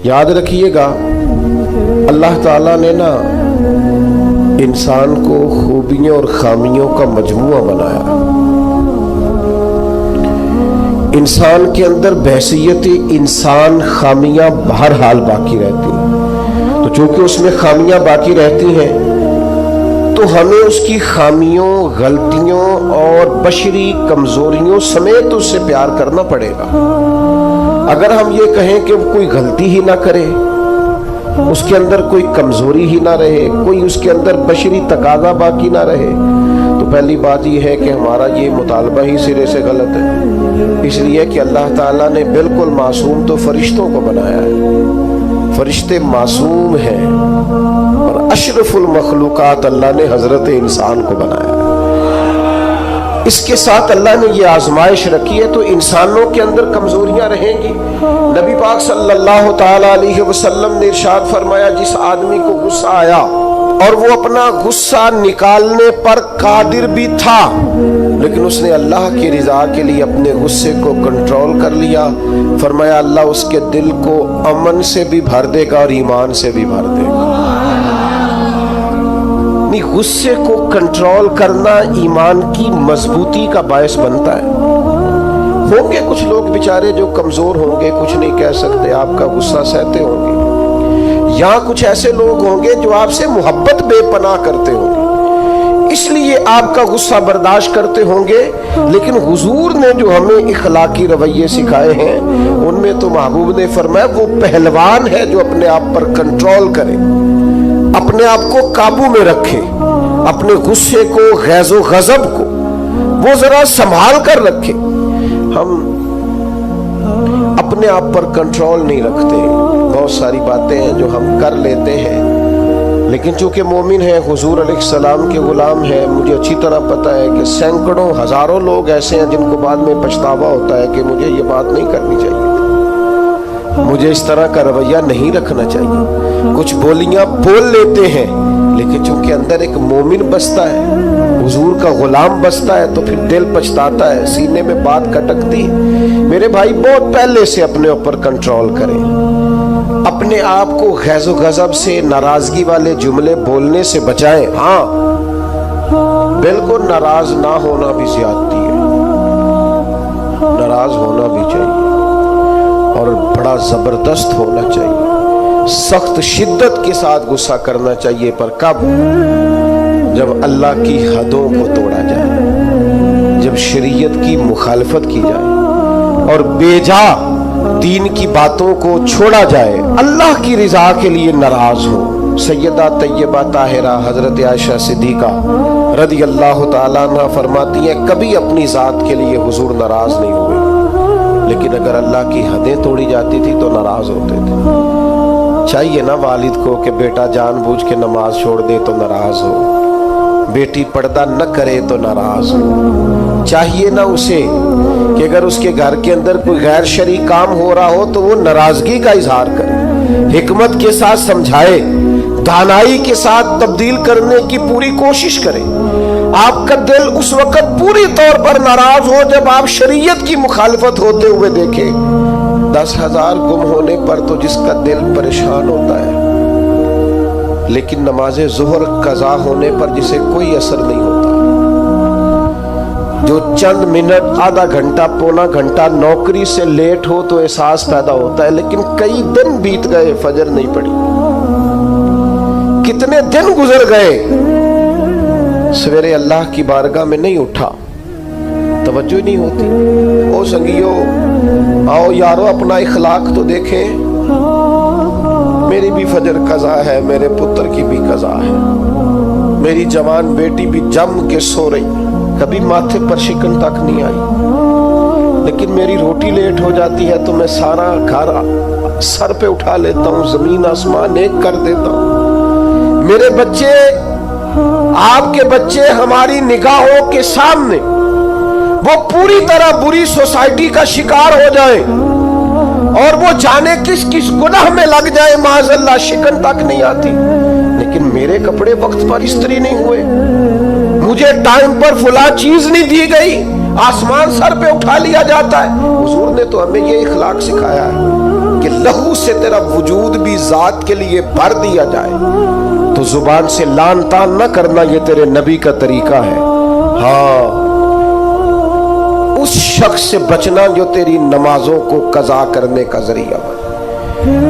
یاد رکھیے گا اللہ تعالیٰ نے نا انسان کو خوبیوں اور خامیوں کا مجموعہ بنایا. انسان کے اندر بحیثیت انسان خامیاں بہرحال باقی رہتی ہیں. تو چونکہ اس میں خامیاں باقی رہتی ہیں تو ہمیں اس کی خامیوں، غلطیوں اور بشری کمزوریوں سمیت اس سے پیار کرنا پڑے گا. اگر ہم یہ کہیں کہ وہ کوئی غلطی ہی نہ کرے، اس کے اندر کوئی کمزوری ہی نہ رہے، کوئی اس کے اندر بشری تقاضا باقی نہ رہے، تو پہلی بات یہ ہے کہ ہمارا یہ مطالبہ ہی سرے سے غلط ہے. اس لیے کہ اللہ تعالیٰ نے بالکل معصوم تو فرشتوں کو بنایا ہے. فرشتے معصوم ہیں اور اشرف المخلوقات اللہ نے حضرت انسان کو بنایا ہے. اس کے ساتھ اللہ نے یہ آزمائش رکھی ہے تو انسانوں کے اندر کمزوریاں رہیں گی. نبی پاک صلی اللہ تعالی علیہ وسلم نے ارشاد فرمایا جس آدمی کو غصہ آیا اور وہ اپنا غصہ نکالنے پر قادر بھی تھا لیکن اس نے اللہ کی رضا کے لیے اپنے غصے کو کنٹرول کر لیا، فرمایا اللہ اس کے دل کو امن سے بھی بھر دے گا اور ایمان سے بھی بھر دے گا. غصے کو کنٹرول کرنا ایمان کی مضبوطی کا باعث بنتا ہے. ہوں گے کچھ لوگ بیچارے جو کمزور ہوں گے، کچھ نہیں کہہ سکتے، آپ کا غصہ سہتے ہوں گے. یا کچھ ایسے لوگ ہوں گے جو آپ سے محبت بے پناہ کرتے ہوں گے، اس لیے آپ کا غصہ برداشت کرتے ہوں گے. لیکن حضور نے جو ہمیں اخلاقی رویے سکھائے ہیں ان میں تو محبوب نے فرمایا وہ پہلوان ہے جو اپنے آپ پر کنٹرول کرے، اپنے آپ کو قابو میں رکھے، اپنے غصے کو، غیظ و غضب کو وہ ذرا سنبھال کر رکھے. ہم اپنے آپ پر کنٹرول نہیں رکھتے. بہت ساری باتیں ہیں جو ہم کر لیتے ہیں لیکن چونکہ مومن ہیں، حضور علیہ السلام کے غلام ہیں، مجھے اچھی طرح پتہ ہے کہ سینکڑوں ہزاروں لوگ ایسے ہیں جن کو بعد میں پچھتاوا ہوتا ہے کہ مجھے یہ بات نہیں کرنی چاہیے، مجھے اس طرح کا رویہ نہیں رکھنا چاہیے. کچھ بولیاں بول لیتے ہیں لیکن چونکہ اندر ایک مومن بستا ہے، حضور کا غلام بستا ہے، تو پھر دل پچھتاتا ہے، سینے میں بات کٹکتی. میرے بھائی بہت پہلے سے اپنے اوپر کنٹرول کریں. اپنے آپ کو غیظ و غضب سے، ناراضگی والے جملے بولنے سے بچائیں. ہاں بالکل ناراض نہ ہونا بھی زیادتی ہے، ناراض ہونا بھی چاہیے اور بڑا زبردست ہونا چاہیے. سخت شدت کے ساتھ غصہ کرنا چاہیے، پر کب؟ جب اللہ کی حدوں کو توڑا جائے، جب شریعت کی مخالفت کی جائے اور بے جا دین کی باتوں کو چھوڑا جائے، اللہ کی رضا کے لیے ناراض ہو. سیدہ طیبہ طاہرہ حضرت عائشہ صدیقہ رضی اللہ تعالیٰ عنہ فرماتی ہیں کبھی اپنی ذات کے لیے حضور ناراض نہیں ہوئے، لیکن اگر اللہ کی حدیں توڑی جاتی تھی تو ناراض ہوتے تھے. چاہیے نا والد کو کہ بیٹا جان بوجھ کے نماز چھوڑ دے تو ناراض ہو، بیٹی پردہ نہ کرے تو ناراض ہو. چاہیے نا اسے کہ اگر اس کے گھر کے اندر کوئی غیر شرعی کام ہو رہا ہو تو وہ ناراضگی کا اظہار کرے، حکمت کے ساتھ سمجھائے، دانائی کے ساتھ تبدیل کرنے کی پوری کوشش کرے. آپ کا دل اس وقت پوری طور پر ناراض ہو جب آپ شریعت کی مخالفت ہوتے ہوئے دیکھیں. 10,000 گم ہونے پر تو جس کا دل پریشان ہوتا ہے، لیکن نماز ظہر قضا ہونے پر جسے کوئی اثر نہیں ہوتا، جو چند منٹ، آدھا گھنٹہ، پونا گھنٹہ نوکری سے لیٹ ہو تو احساس پیدا ہوتا ہے، لیکن کئی دن بیت گئے فجر نہیں پڑی، کتنے دن گزر گئے سویرے اللہ کی بارگاہ میں نہیں اٹھا، توجہ نہیں ہوتی. او سنگیو آؤ یارو اپنا اخلاق تو دیکھیں، میری بھی فجر قضا ہے، میرے پتر کی بھی قضا ہے، میری جوان بیٹی بھی جم کے سو رہی، کبھی ماتھے پر شکن تک نہیں آئی، لیکن میری روٹی لیٹ ہو جاتی ہے تو میں سارا گھر سر پہ اٹھا لیتا ہوں، زمین آسمان ایک کر دیتا ہوں. میرے بچے، آپ کے بچے ہماری نگاہوں کے سامنے وہ پوری طرح بری سوسائٹی کا شکار ہو جائیں اور وہ جانے کس کس گناہ میں لگ جائے، معاذ اللہ شکن تک نہیں آتی، لیکن میرے کپڑے وقت پر استری نہیں ہوئے، مجھے ٹائم پر فلاں چیز نہیں دی گئی، آسمان سر پہ اٹھا لیا جاتا ہے. حضور نے تو ہمیں یہ اخلاق سکھایا ہے کہ लहू से तेरा वजूद भी जात के लिए भर दिया जाए तो जुबान से लान तान न करना, ये तेरे नबी का तरीका है। हाँ, उस शख्स से बचना जो तेरी नमाजों को कज़ा करने का जरिया बने।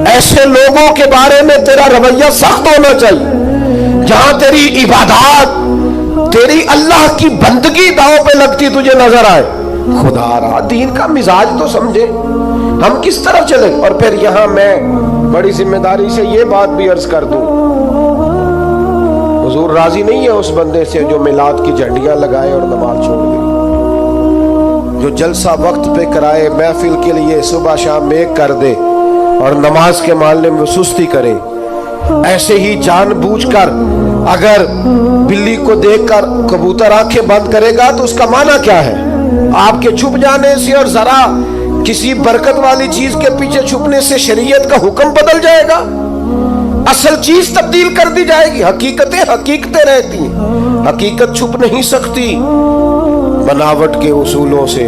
ऐसे लोगों के बारे में तेरा रवैया सख्त होना चाहिए, जहां तेरी इबादत, तेरी अल्लाह की बंदगी दांव पे लगती तुझे नजर आए। खुदा रहा, दीन का मिजाज तो समझे, हम किस तरफ चले। और फिर यहां मैं बड़ी जिम्मेदारी से ये बात भी अर्ज कर दूं, हुजूर राजी नहीं है उस बंदे से जो मिलाद की झंडियां लगाए और नमाज छोड़ दे, जो जलसा वक्त पे कराए, महफिल के लिए सुबह शाम एक कर दे और नमाज के मामले में सुस्ती करे। ऐसे ही जानबूझकर अगर बिल्ली को देखकर कबूतर आंखें बंद करेगा तो उसका माना क्या है? आपके छुप जाने से और जरा किसी बरकत वाली चीज के पीछे छुपने से शरीयत का हुक्म बदल जाएगा, असल चीज तब्दील कर दी जाएगी। हकीकतें हकीकतें रहती हैं, हकीकत छुप नहीं सकती बनावट के उसूलों से,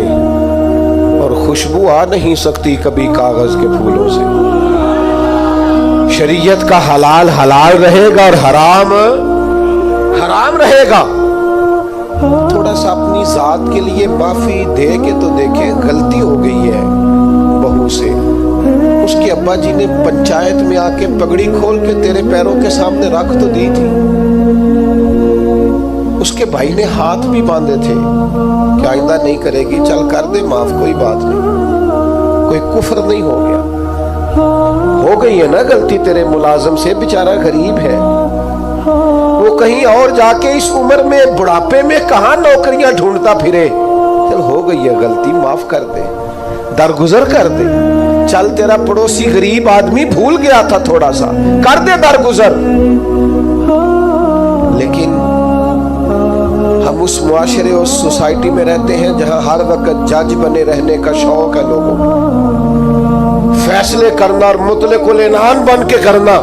और खुशबू आ नहीं सकती कभी कागज के फूलों से। शरीयत का हलाल हलाल रहेगा और हराम हराम रहेगा। थोड़ा सा अपनी जात के लिए माफी दे के तो देखे, गलती हो गई है बहू से। उसके अब्बा जी ने पंचायत में आके पगड़ी खोल के तेरे पैरों के सामने रख तो दी थी, उसके भाई ने हाथ भी बांधे थे कि आइंदा नहीं करेगी, चल कर दे माफ, कोई बात नहीं, कोई कुफ्र नहीं हो गया। हो गई है ना गलती तेरे मुलाजम से, बेचारा गरीब है, वो कहीं और जाके इस उम्र में बुढ़ापे में कहां नौकरियां ढूंढता फिरे। चल हो गई है गलती, माफ कर दे, दरगुजर कर दे। चल तेरा पड़ोसी गरीब आदमी भूल गया था, थोड़ा सा कर दे दरगुजर। लेकिन हम उस मुआशरे, उस सोसाइटी में रहते हैं जहां हर वक्त जज बने रहने का शौक है लोगों को, फैसले करना और मुतलकुल इनान बन के करना,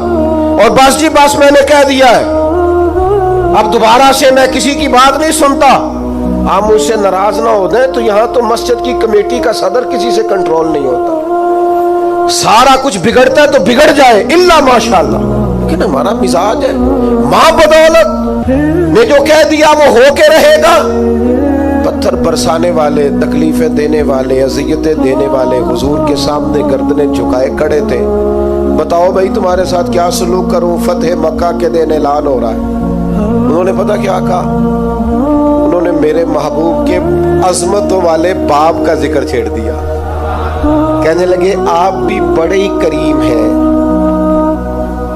और बस जी बस मैंने कह दिया है, अब दोबारा से मैं किसी की बात नहीं सुनता। आप मुझसे नाराज ना हो जाए तो यहां तो मस्जिद की कमेटी का सदर किसी से कंट्रोल नहीं होता, सारा कुछ बिगड़ता है तो बिगड़ जाए, इल्ला माशाअल्लाह। लेकिन हमारा मिजाज है, मां बदौलत ने जो कह दिया वो होके रहेगा। पत्थर बरसाने वाले, तकलीफें देने वाले, अज़ियतें देने वाले हुजूर के सामने गर्दनें झुकाए खड़े थे। बताओ भाई तुम्हारे साथ क्या सलूक करूं? फतेह मक्का के दिन ऐलान हो रहा है। उन्होंने पता क्या कहा? उन्होंने मेरे महबूब के अजमतों वाले बाप का जिक्र छेड़ दिया। कहने लगे आप भी बड़े ही करीम हैं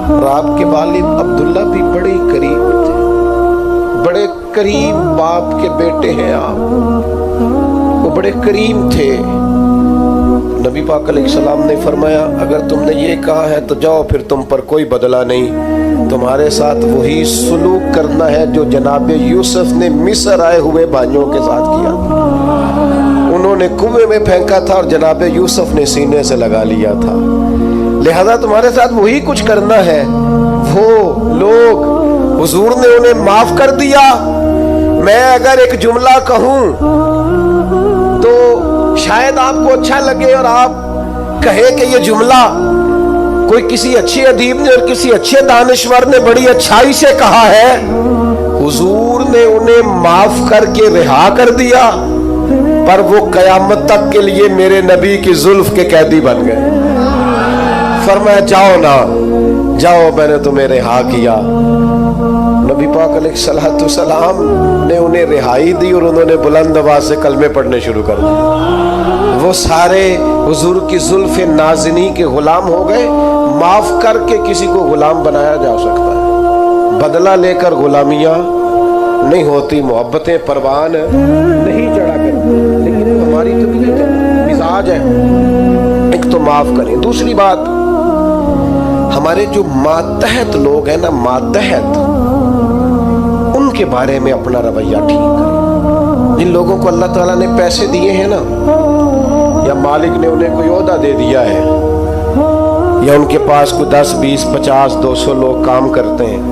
और आपके वालिद अब्दुल्ला भी बड़े ही करीम थे, बड़े करीम बाप के बेटे हैं आप, वो बड़े करीम थे। नबी पाक अलैहिस्सलाम ने फरमाया अगर तुमने ये कहा है तो जाओ, फिर तुम पर कोई बदला नहीं, तुम्हारे साथ वही सुलूक करना है जो जनाब यूसुफ ने मिस्र आए हुए भाइयों के साथ किया था। उन्होंने कुएं में फेंका था और जनाब यूसुफ ने सीने से लगा लिया था। लिहाजा तुम्हारे साथ वही कुछ करना है। वो लोग, हुजूर ने उन्हें माफ कर दिया। मैं अगर एक जुमला कहूं तो शायद आपको अच्छा लगे और आप कहे कि ये जुमला कोई किसी अच्छे अदीब ने और किसी अच्छे दानिश्वर ने बड़ी अच्छाई से कहा है। हुजूर ने उन्हें माफ करके रिहा कर दिया, पर वो कयामत तक के लिए मेरे नबी की जुल्फ के कैदी बन गए। फरमाया जाओ ना जाओ, मैंने तुम्हें रिहा किया। नबी पाक अलैहिस्सलाम ने उन्हें रिहाई दी और उन्होंने बुलंद आवाज से कलमे पढ़ने शुरू कर दिए। वो सारे हुजूर की जुल्फ नाज़िनी के गुलाम हो गए। माफ करके किसी को गुलाम बनाया जा सकता है, बदला लेकर गुलामियां नहीं होती, मोहब्बतें परवान नहीं चढ़ा करती। लेकिन हमारी तबीयत है, मिजाज है, एक तो माफ करें। दूसरी बात, हमारे जो मातहत लोग हैं ना, मातहत, उनके बारे में अपना रवैया ठीक करें। जिन लोगों को अल्लाह ताला ने पैसे दिए हैं ना, या मालिक ने उन्हें कोई ओहदा दे दिया है, या उनके पास कोई 10, 20, 50, 200 लोग काम करते हैं,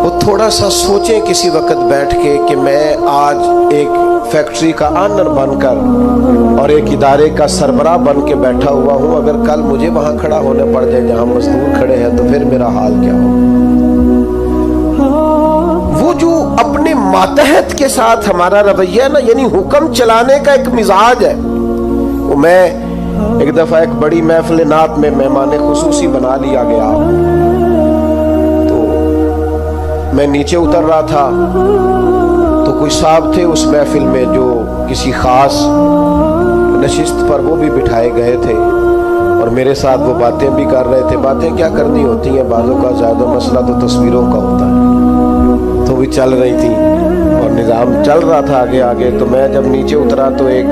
वो थोड़ा सा सोचें किसी वक्त बैठ के कि मैं आज एक फैक्ट्री का ऑनर बनकर और एक इदारे का सरबराह बन के बैठा हुआ हूँ, अगर कल मुझे वहां खड़ा होने पड़ जाए जहां मजदूर खड़े हैं तो फिर मेरा हाल क्या हो। वो जो अपने मातहत के साथ हमारा रवैया ना, यानी हुक्म चलाने का एक मिजाज है। वो मैं एक दफा एक बड़ी महफिल नात में मेहमान खुसूसी बना लिया गया, तो मैं नीचे उतर रहा था तो कोई साहब थे उस महफिल में जो किसी खास नशिस्त पर वो भी बिठाए गए थे और मेरे साथ वो बातें भी कर रहे थे। बातें क्या करनी होती हैं, बाजों का ज़्यादा मसला तो तस्वीरों का होता है, तो भी चल रही थी और निज़ाम चल रहा था आगे आगे। तो मैं जब नीचे उतरा तो एक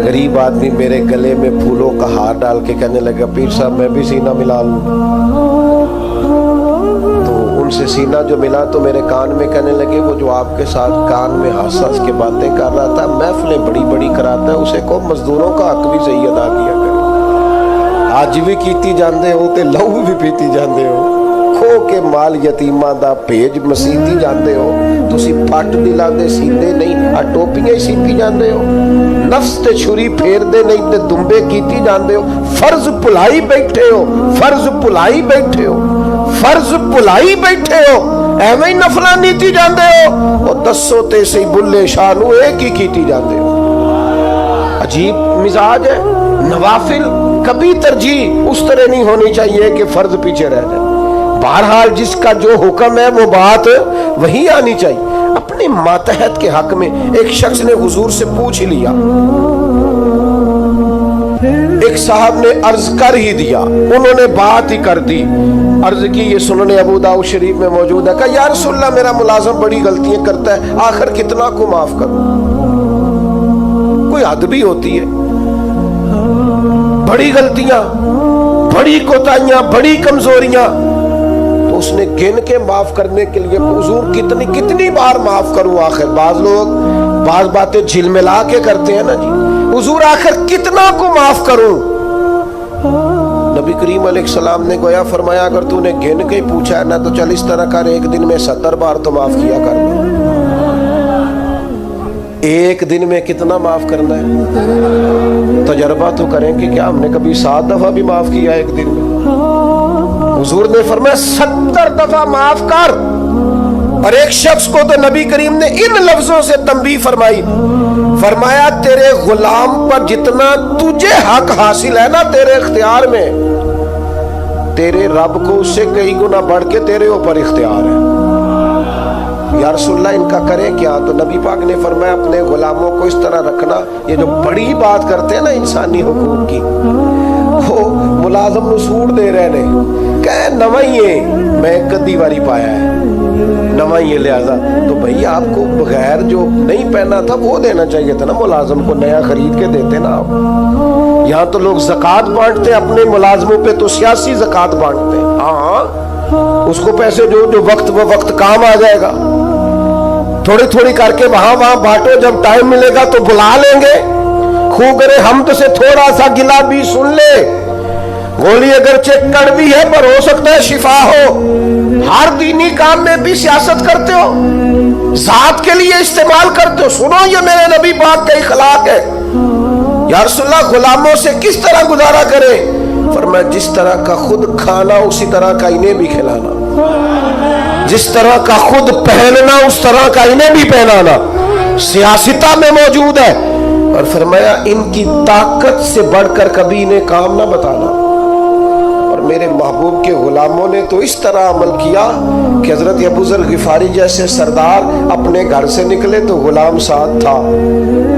गरीब आदमी मेरे गले में फूलों का हार डाल के कहने लगा, पीर साहब मैं भी सीना मिला लूँ। तो उनसे सीना जो मिला तो मेरे कान में कहने लगे, वो जो आपके साथ कान में हंस हंस के बातें कर रहा था, महफिलें बड़ी बड़ी कराता है, उसे को मजदूरों का हक भी सही अदा किया करे। आज भी कीती जाते हो तो लहू भी पीती जाते हो, खो के माल यतीमां दा भेज मसीती जाते हो, तुसी पट दिलांदे सींदे नहीं, आ टोपियां ही सीती जाते हो, नफ्स ते छुरी फेरदे नहीं ते दुंबे कीती जाते हो, फर्ज भुलाई बैठे हो, फर्ज भुलाई बैठे हो, फर्ज भुलाई बैठे हो, एवें ही नफला नीती जाते हो। और दसो ते सही बुल्ले शाह नू एक ही कीती जाते हो। अजीब मिजाज है। नवाफिल कभी तरजीह उस तरह नहीं होनी चाहिए कि फर्ज पीछे रह जाए। बहरहाल जिसका जो हुक्म है वो बात वही आनी चाहिए। अपने मातहत के हक में एक शख्स ने हुजूर से पूछ लिया, एक साहब ने अर्ज कर ही दिया, उन्होंने बात ही कर दी, अर्ज की, ये सुनने अबू दाऊद शरीफ में मौजूद है। कहा या रसूलल्लाह मेरा मुलाजिम बड़ी गलतियां करता है, आखिर कितना को माफ करूं, कोई हद भी होती है। बड़ी गलतियां, बड़ी कोताहियां, बड़ी कमजोरियां, तो उसने गिन के माफ करने के लिए, हुजूर कितनी कितनी बार माफ करूं आखिर। बाज लोग बाज बातें झिलमिला के करते हैं ना जी, हुजूर आखिर कितना को माफ करूं। नबी करीम अलैहिस्सलाम ने गोया फरमाया, अगर तूने गिन के ही पूछा है ना तो चल इस तरह कर, एक दिन में 70 बार तो माफ किया कर। एक दिन में कितना माफ करना है, तजर्बा तो करें कि क्या हमने कभी 7 दफा भी माफ किया एक दिन में। हुजूर ने फरमाया 70 दफा माफ कर। और एक शख्स को तो नबी करीम ने इन लफ्जों से तंबीह फरमाई, फरमाया तेरे गुलाम पर जितना तुझे हक हासिल है ना तेरे इख्तियार में, तेरे रब को उससे कई गुना बढ़ के तेरे ऊपर इख्तियार है। या रसूलल्लाह इनका करें क्या? तो नबी पाक ने फरमाया अपने गुलामों को इस तरह रखना, ये जो बड़ी बात करते हैं ना इंसानी हुकूक की, वो मुलाजम नूं सूट दे रहे ने, कह नवा ही है, मैं कदी बारी पाया है नवा ही है, लिहाजा तो भैया आपको बगैर जो नहीं पहना था वो देना चाहिए था ना, मुलाजम को नया खरीद के देते ना आप। यहाँ तो लोग ज़कात बांटते हैं अपने मुलाजमों पे, तो सियासी ज़कात बांटते हैं। हाँ, उसको पैसे जो जो वक्त व वक्त काम आ जाएगा, थोड़ी थोड़ी करके वहां वहां बांटो, जब टाइम मिलेगा तो बुला लेंगे। खूब करे हम तो से थोड़ा सा गिला भी सुन ले, गोली अगर चेक कड़वी है पर हो सकता है शिफा हो। हर दीनी काम में भी सियासत करते हो, जात के लिए इस्तेमाल करते हो। सुनो ये मेरे नबी पाक का इखलाक है। या रसूलल्लाह गुलामों से किस तरह गुजारा करे? फरमाया जिस तरह का खुद खाना उसी तरह का इन्हें भी खिलाना, जिस तरह का खुद पहनना उस तरह का इन्हें भी पहनाना, सियासता में मौजूद है। और फरमाया इनकी ताकत से बढ़कर कभी इन्हें काम ना बताना। और मेरे महबूब के गुलामों ने तो इस तरह अमल किया कि हजरत अबू ज़र गिफारी जैसे सरदार अपने घर से निकले तो गुलाम साथ था।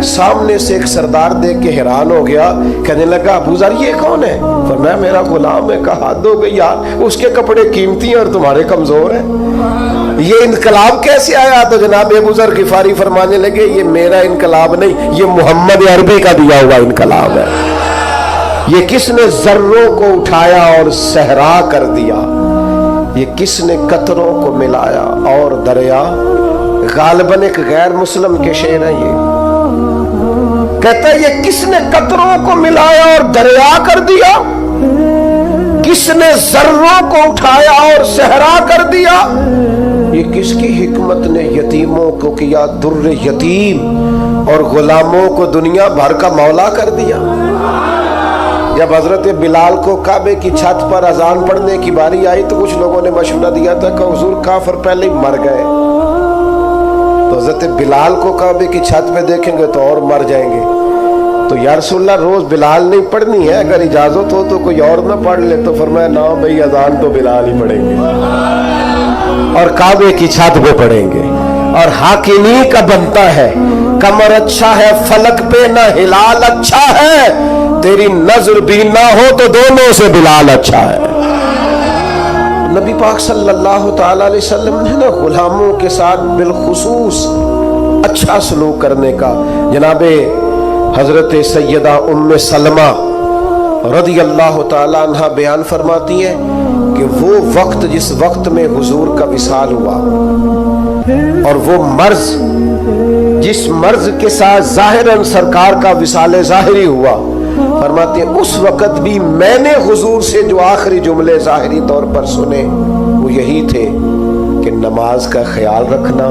सामने से एक सरदार देख के हैरान हो गया, कहने लगा अबू ज़र ये कौन है? फरमाया मेरा गुलाम है। कहा हद हो गई यार, उसके कपड़े कीमती हैं और तुम्हारे कमजोर हैं, ये इनकलाब कैसे आया? तो जनाब अबू ज़र गिफारी फरमाने लगे ये मेरा इनकलाब नहीं, ये मोहम्मद अरबी का दिया हुआ इनकलाब है। ये किसने जर्रों को उठाया और सहरा कर दिया, ये किसने कतरों को मिलाया और दरिया। गालिबन एक गैर मुस्लिम के शेर है ये, कहता है ये किसने कतरों को मिलाया और दरिया कर दिया, किसने जर्रों को उठाया और सहरा कर दिया, ये किसकी हिकमत ने यतीमों को किया दुर्र यतीम और गुलामों को दुनिया भर का मौला कर दिया। जब हजरत बिलाल को काबे की छत पर अजान पढ़ने की बारी आई तो कुछ लोगों ने मशवरा दिया था कि हुजूर काफिर पहले ही मर गए, तो हजरत बिलाल को काबे की छत पे देखेंगे तो और मर जाएंगे। तो या रसूलल्लाह रोज बिलाल नहीं पढ़नी है, अगर इजाजत हो तो कोई और ना पढ़ ले। तो फरमाया ना भाई, अजान तो बिलाल ही पढ़ेंगे और काबे की छत पे पढ़ेंगे। और हक इन्हीं का बनता है, कमर अच्छा है फलक पे ना हिलाल अच्छा है, तेरी नजर भी ना हो तो दोनों से बिलाल अच्छा है। नबी पाक सल्लल्लाहु ताला अलैहि वसल्लम ने ना गुलामों के साथ बिलखुसूस अच्छा सलूक करने का, जनाबे हजरत सैयदा उम्मे सलमा रदी अल्लाह ताला अन्हा बयान फरमाती है कि वो वक्त जिस वक्त में हुजूर का विसाल हुआ और वो मर्ज जिस मर्ज के साथ जाहिरन सरकार का विसाल ज़ाहिरी हुआ, फरमाते हैं उस वक्त भी मैंने हुजूर से जो आखिरी जुमले ज़ाहिरी तौर पर सुने वो यही थे कि नमाज का ख्याल रखना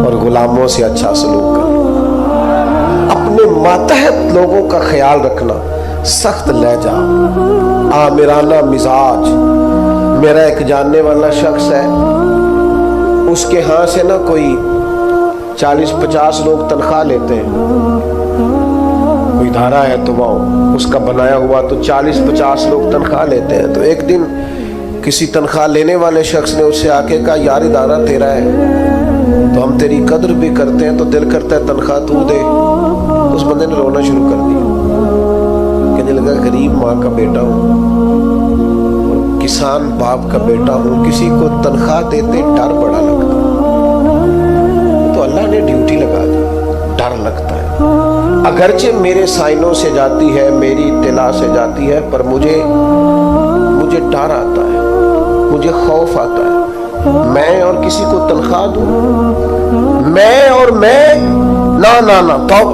और गुलामों से अच्छा सलूक करना, अपने मातहत लोगों का ख्याल रखना, सख्त लहजा, आमिराना मिजाज। मेरा एक जानने वाला शख्स है, उसके यहाँ से ना कोई 40-50 लोग तनख्वाह लेते हैं, कोई धारा है तो वहाँ उसका बनाया हुआ तो 40-50 लोग तनख्वाह लेते हैं। तो एक दिन किसी तनख्वाह लेने वाले शख्स ने उससे आके कहा यार इदारा तेरा है तो हम तेरी कदर भी करते हैं, तो दिल करता है तनख्वाह तू दे। तो उस बंदे ने रोना शुरू कर दिया, कहने लगा गरीब माँ का बेटा हूँ, किसान बाप का बेटा हूँ, किसी को तनख्वाह देते डर बड़ा लगता, तो अल्लाह ने ड्यूटी लगा दी, डर लगता है। अगरचे मेरे साइनों से जाती है, मेरी इत्तला से जाती है, पर मुझे डर आता है, मुझे खौफ आता है। मैं और किसी को तनख्वाह दूं, मैं और मैं ना ना ना, तो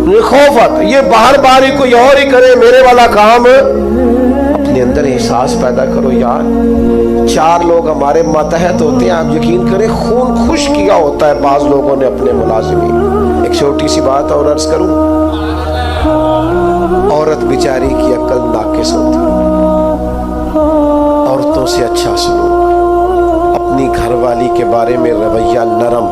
मुझे खौफ आता है। ये बार बार ही कोई और ही करे मेरे वाला काम। अपने अंदर एहसास पैदा करो यार, 4 लोग हमारे मातहत होते हैं, आप यकीन करें खून खुश किया होता है बाज लोगों ने अपने मुलाजिमी। एक छोटी सी बात और अर्ज करूं, औरत बेचारी की अक्ल नाकिस होती है, औरतों से अच्छा सलूक, अपनी घरवाली के बारे में रवैया नरम,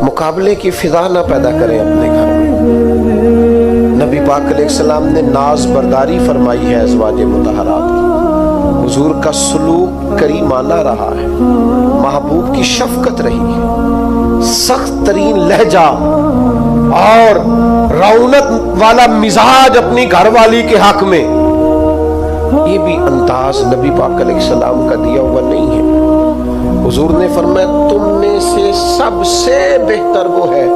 मुकाबले की फिजा ना पैदा करें अपने घर में। नबी पाक अलैहिस्सलाम ने नाज बर्दारी फरमाई है अज़वाज मुतहरात की, हुजूर का सलूक करीमाना रहा है, महबूब की शफकत रही है, सख्त तरीन लहजा और रौनक वाला मिजाज अपनी घरवाली के हक में, ये भी अंदाज नबी पाक अलैहिस्सलाम का दिया हुआ नहीं है। हुजूर ने फरमाया तुम में से सबसे बेहतर वो है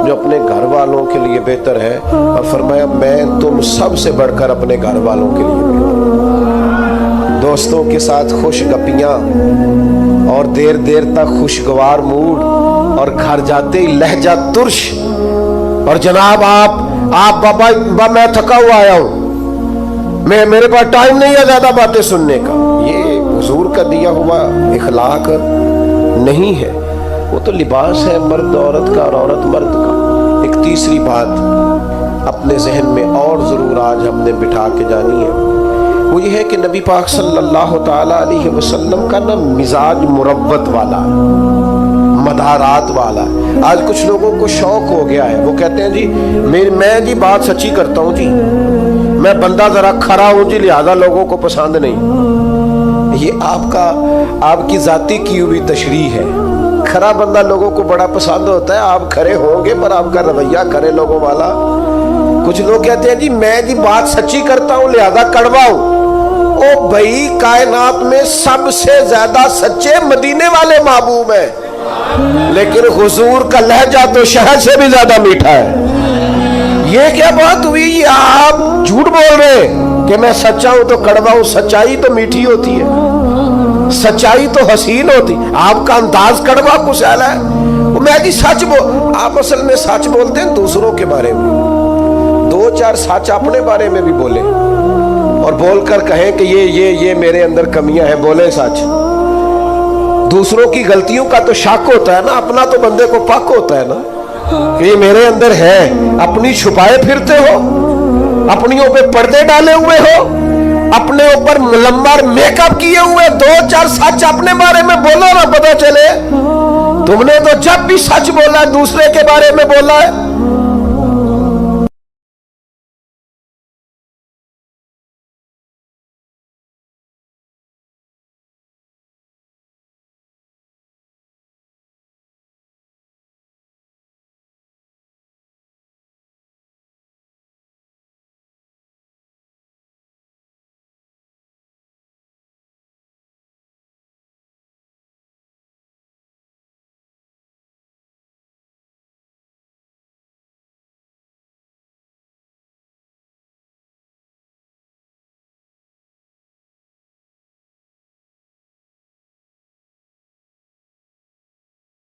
जो अपने घर वालों के लिए बेहतर है, और फरमाया मैं तुम सबसे बढ़कर अपने घर वालों के लिए बेहतर। दोस्तों के साथ खुश गपियां और देर देर तक खुशगवार मूड, और घर जाते ही लहजा तुर्श, और जनाब आप बाबा मैं थका हुआ आया हूं, मेरे पास टाइम नहीं है ज्यादा बातें सुनने का। ये हुजूर का दिया हुआ इखलाक नहीं है, वो तो लिबास है मर्द औरत का और औरत मर्द का। एक तीसरी बात अपने जहन में और ज़रूर आज हमने बिठा के जानी है, वो ये है कि नबी पाक सल्लल्लाहु ताला अलैहि वसल्लम का ना मिजाज मुरब्बत वाला, मदारात वाला। आज कुछ लोगों को शौक हो गया है, वो कहते हैं जी मैं जी बात सच्ची करता हूँ जी, मैं बंदा जरा खरा हूँ जी, लिहाजा लोगों को पसंद नहीं। ये आपकी जाती की हुई तशरीह है। खरा बंदा लोगों को बड़ा पसंद होता है, आप खरे होंगे पर आपका रवैया खरे लोगों वाला। कुछ लोग कहते हैं जी मैं जी बात सच्ची करता हूँ लिहाजा कड़वा हूँ। ओ भाई, कायनात में सबसे ज्यादा सच्चे मदीने वाले महबूब हैं, लेकिन हुजूर का लहजा तो शहद से भी ज्यादा मीठा है। ये क्या बात हुई, ये आप झूठ बोल रहे हैं कि मैं सच्चा हूं तो कड़वा हूं। सच्चाई तो मीठी होती है, सच्चाई तो हसीन होती। आपका अंदाज कड़वा कुशल है। मैं जी सच आप असल में सच बोलते हैं दूसरों के बारे में, 2-4 सच अपने बारे में भी बोले और बोलकर कहें कि ये मेरे अंदर कमियां हैं, बोले सच। दूसरों की गलतियों का तो शाक होता है ना, अपना तो बंदे को पाक होता है ना कि ये मेरे अंदर है। अपनी छुपाए फिरते हो, अपनियों पे पर्दे डाले हुए हो, अपने ऊपर लंबा मेकअप किए हुए, 2-4 सच अपने बारे में बोलो ना, पता चले तुमने तो जब भी सच बोला दूसरे के बारे में बोला है।